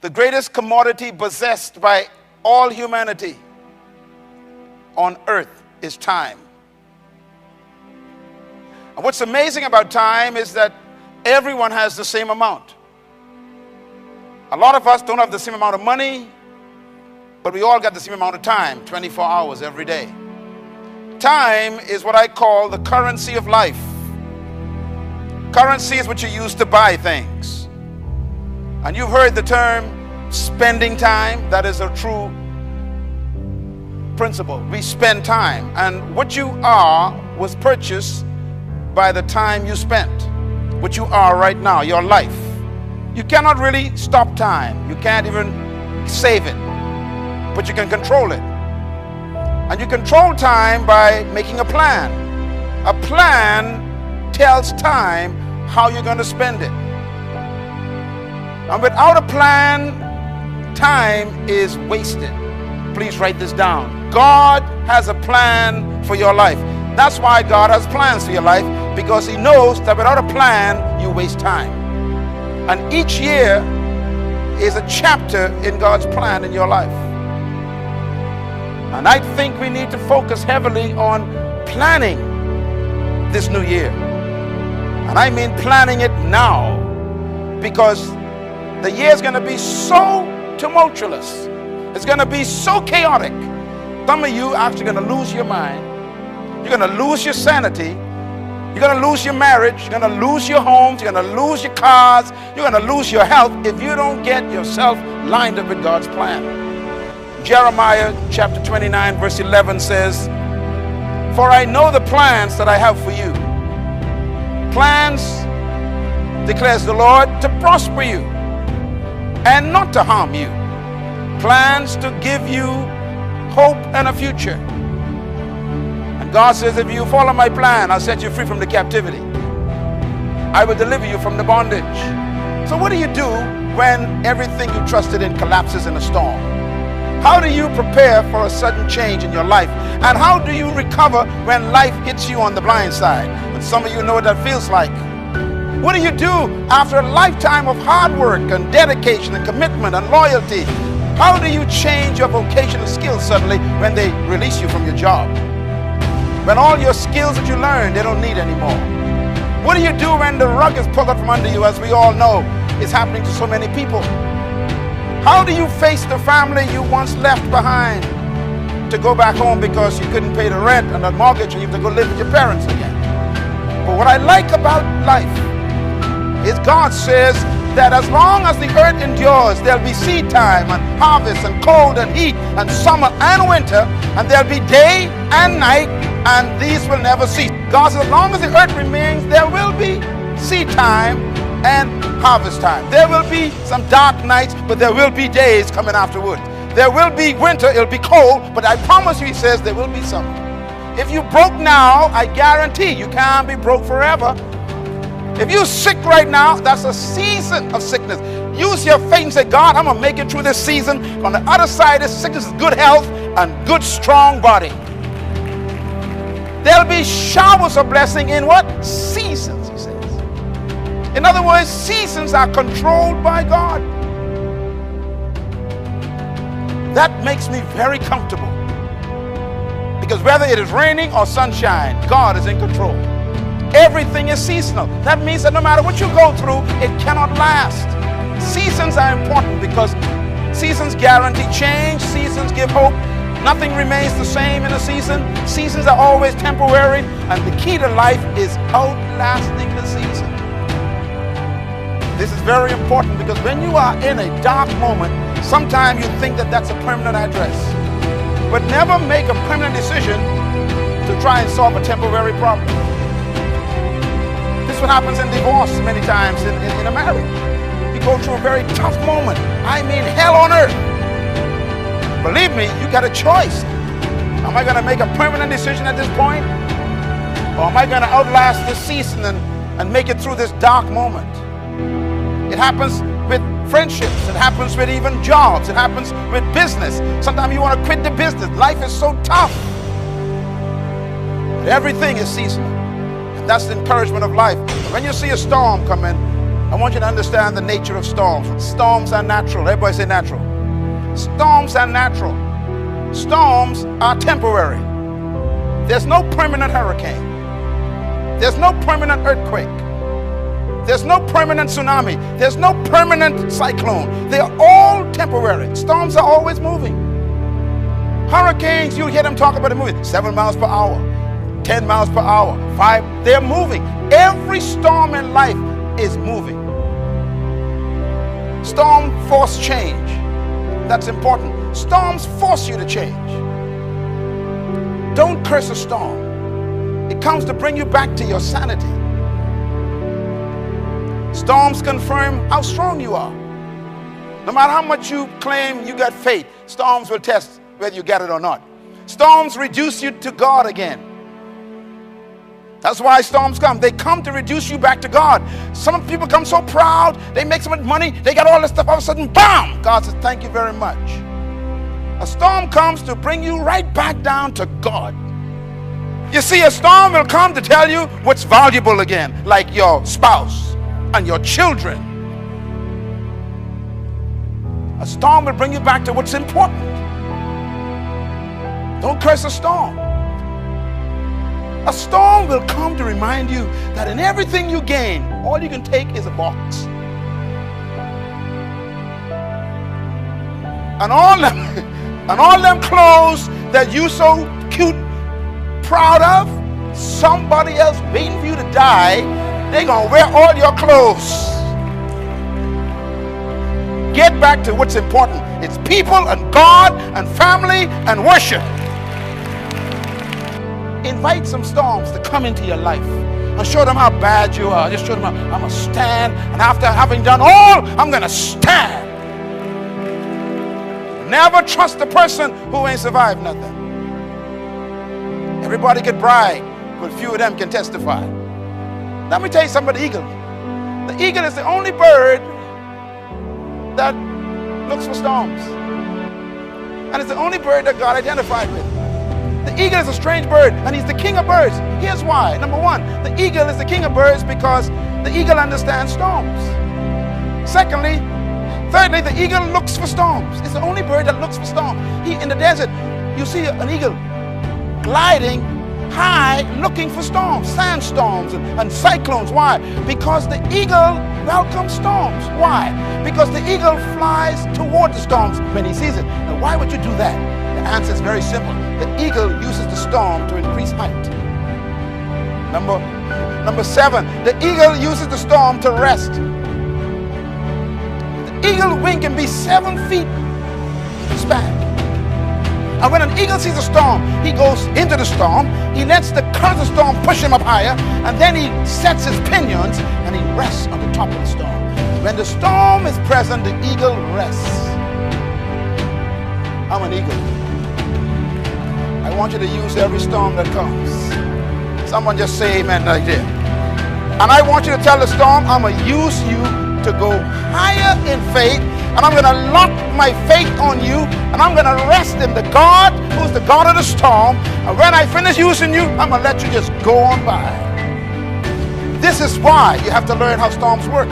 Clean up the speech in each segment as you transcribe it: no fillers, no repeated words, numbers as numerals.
The greatest commodity possessed by all humanity on earth is time. And what's amazing about time is that everyone has the same amount. A lot of us don't have the same amount of money, but we all got the same amount of time, 24 hours every day. Time is what I call the currency of life. Currency is what you use to buy things. And you've heard the term spending time. That is a true principle. We spend time. And what you are was purchased by the time you spent. What you are right now, your life. You cannot really stop time. You can't even save it. But you can control it. And you control time by making a plan. A plan tells time how you're going to spend it. And without a plan, time is wasted. Please write this down. God has a plan for your life. That's why God has plans for your life, because He knows that without a plan, you waste time. And each year is a chapter in God's plan in your life. And I think we need to focus heavily on planning this new year. And I mean planning it now, because the year is going to be so tumultuous. It's going to be so chaotic. Some of you are actually going to lose your mind. You're going to lose your sanity. You're going to lose your marriage. You're going to lose your homes. You're going to lose your cars. You're going to lose your health if you don't get yourself lined up with God's plan. Jeremiah chapter 29 verse 11 says, "For I know the plans that I have for you. Plans, declares the Lord, to prosper you and not to harm you. Plans to give you hope and a future." And God says, if you follow my plan, I'll set you free from the captivity. I will deliver you from the bondage. So what do you do when everything you trusted in collapses in a storm? How do you prepare for a sudden change in your life? And how do you recover when life hits you on the blind side? And some of you know what that feels like. What do you do after a lifetime of hard work and dedication and commitment and loyalty? How do you change your vocational skills suddenly when they release you from your job? When all your skills that you learned, they don't need anymore? What do you do when the rug is pulled out from under you, as we all know is happening to so many people? How do you face the family you once left behind to go back home because you couldn't pay the rent and the mortgage and you have to go live with your parents again? But what I like about life is God says that as long as the earth endures, there'll be seed time and harvest and cold and heat and summer and winter, and there'll be day and night, and these will never cease. God says as long as the earth remains, there will be seed time and harvest time. There will be some dark nights, but there will be days coming afterwards. There will be winter, it'll be cold, but I promise you, He says, there will be summer. If you broke now, I guarantee you can't be broke forever. If you're sick right now, that's a season of sickness. Use your faith and say, God, I'm going to make it through this season. On the other side of this sickness is good health and good, strong body. There'll be showers of blessing in what? Seasons, He says. In other words, seasons are controlled by God. That makes me very comfortable. Because whether it is raining or sunshine, God is in control. Everything is seasonal. That means that no matter what you go through, it cannot last. Seasons are important because seasons guarantee change. Seasons give hope. Nothing remains the same in a season. Seasons are always temporary. And the key to life is outlasting the season. This is very important because when you are in a dark moment, sometimes you think that that's a permanent address. But never make a permanent decision to try and solve a temporary problem. This is what happens in divorce many times in a marriage. You go through a very tough moment. I mean hell on earth. Believe me, you got a choice. Am I going to make a permanent decision at this point? Or am I going to outlast this season and make it through this dark moment? It happens with friendships. It happens with even jobs. It happens with business. Sometimes you want to quit the business. Life is so tough. But everything is seasonal. And that's the encouragement of life. When you see a storm coming, I want you to understand the nature of storms. Storms are natural. Everybody say natural. Storms are natural. Storms are temporary. There's no permanent hurricane. There's no permanent earthquake. There's no permanent tsunami. There's no permanent cyclone. They are all temporary. Storms are always moving. Hurricanes, you hear them talk about it moving. 7 miles per hour, 10 miles per hour, 5. They're moving. Every storm in life is moving. Storm force change. That's important. Storms force you to change. Don't curse a storm. It comes to bring you back to your sanity. Storms confirm how strong you are. No matter how much you claim you got faith, storms will test whether you get it or not. Storms reduce you to God again. That's why storms come. They come to reduce you back to God. Some people come so proud, they make so much money, they got all this stuff, all of a sudden, bam! God says, thank you very much. A storm comes to bring you right back down to God. You see, a storm will come to tell you what's valuable again, like your spouse and your children. A storm will bring you back to what's important. Don't curse a storm. A storm will come to remind you that in everything you gain, all you can take is a box. And all them clothes that you so cute, proud of, somebody else waiting for you to die, they're going to wear all your clothes. Get back to what's important. It's people and God and family and worship. Invite some storms to come into your life and show them how bad you are. Just show them I'm going to stand, and after having done all, I'm going to stand. Never trust a person who ain't survived nothing. Everybody could brag, but few of them can testify. Let me tell you something about the eagle. The eagle is the only bird that looks for storms. And it's the only bird that God identified with. The eagle is a strange bird, and he's the king of birds. Here's why. Number one, the eagle is the king of birds because the eagle understands storms. Thirdly, the eagle looks for storms. It's the only bird that looks for storms. In the desert, you see an eagle gliding high looking for storms, sandstorms and cyclones. Why? Because the eagle welcomes storms. Why? Because the eagle flies toward the storms when he sees it. Now, why would you do that? The answer is very simple. The eagle uses the storm to increase height. Number 7, the eagle uses the storm to rest. The eagle wing can be 7 feet span. And when an eagle sees a storm, he goes into the storm, he lets the current of the storm push him up higher, and then he sets his pinions and he rests on the top of the storm. When the storm is present, the eagle rests. I'm an eagle. I want you to use every storm that comes. Someone just say amen right there. And I want you to tell the storm, I'm going to use you to go higher in faith, and I'm going to lock my faith on you, and I'm going to rest in the God who's the God of the storm. And when I finish using you, I'm going to let you just go on by. This is why you have to learn how storms work.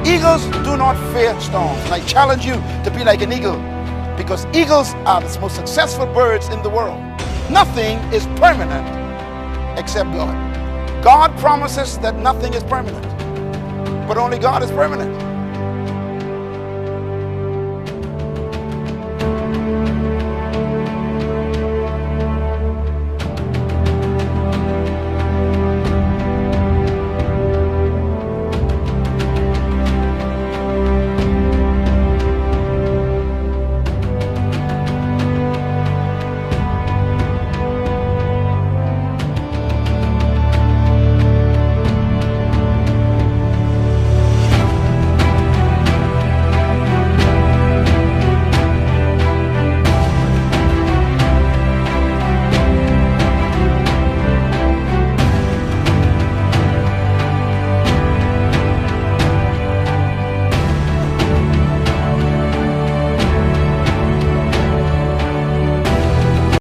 Eagles do not fear storms. And I challenge you to be like an eagle, because eagles are the most successful birds in the world. Nothing is permanent except God. God promises that nothing is permanent, but only God is permanent.